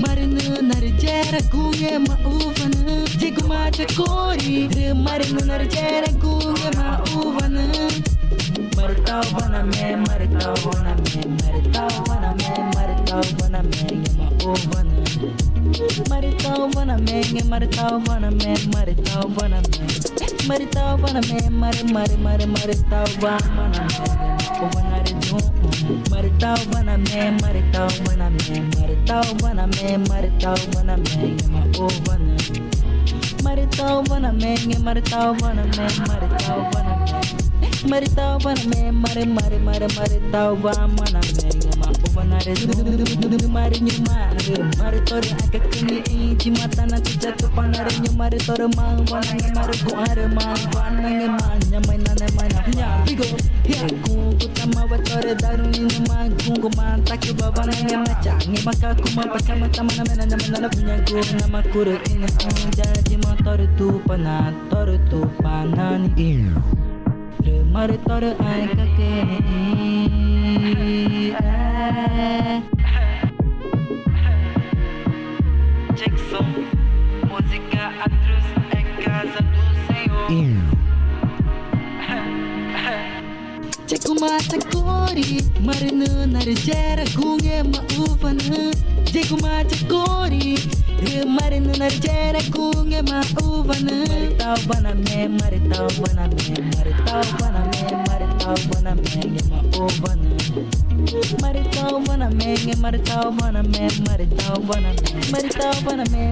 Marina narjera kunge mauvana Jigu macha kori Marina narjera kunge mauvana Maritau bana me maritau bana me maritau bana me maritau bana me mauvana Maritau bana me maritau bana me maritau bana me maritau bana me maritau bana me Maritau bana me maritau bana me maritau bana me maritau bana me mauvana Maritau bana me maritau bana me maritau bana me maritau bana me maritau bana me mauvana maritor akakini inci mata nanti jatuh panarnya maritor mangwana mariku are mangwana ngemanya mainane mainanya bigo ya ku tama watore daruni mangungu mantaki baba ngemacha ngemaka kuma pasama tamana menana punya ku nama kuru ini jadi motor tu panani maritor akakini Jackson, música atroz em casa do Senhor. Jago mata kori, marina narjera kunge mauvana. Jago mata kori, marina narjera kunge mauvana. Maritau bana me, maritau bana me, maritau bana me, maritau bana me, mauvana. Maritau bana me, maritau bana me, maritau bana me, maritau bana me,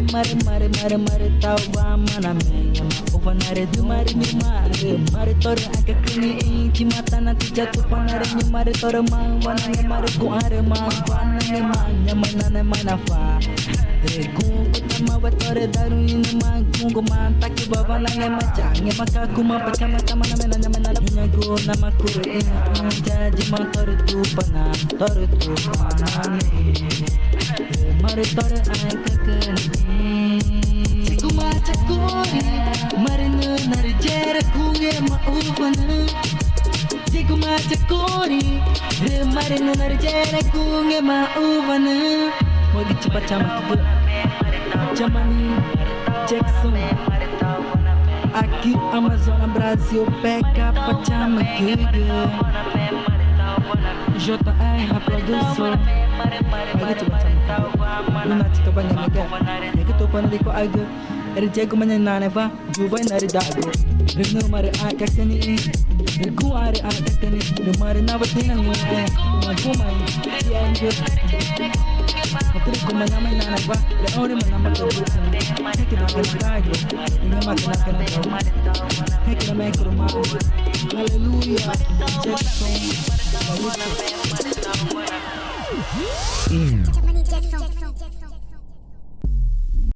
maritau bana me, mauvana redu maritor akakini inci mata nanti jatuh panarnya maritor mangwana mariku are mangwana ngemanya mainane mainafa Regu kutama watore daruni mangungu mantaki baba ngemacha ngemaka kuma pacama tamana menana nyago nama kuru ina jaji motor tu panani maritor akakini Kuma cakuri marina narjera kunge mauvana Jigu macha kori marina narjera kunge mauvana Mogi cepat camak ke Jamani Jackson Aqui Amazônia Brasil pega pacama que JR a produção Mogi cepat camak Lunati ka banyak mega Yaki tu panaliko aga Erjago manyanana va Dubai nari dago Rino mare akakani Regu are akakani Rumare nabatina ngwe Ngumai Si anjo Maturi kumanyama inana va Le ore manama kabusan Heki na kanakago Inga makanakana Heki na mekuruma Hallelujah Jackson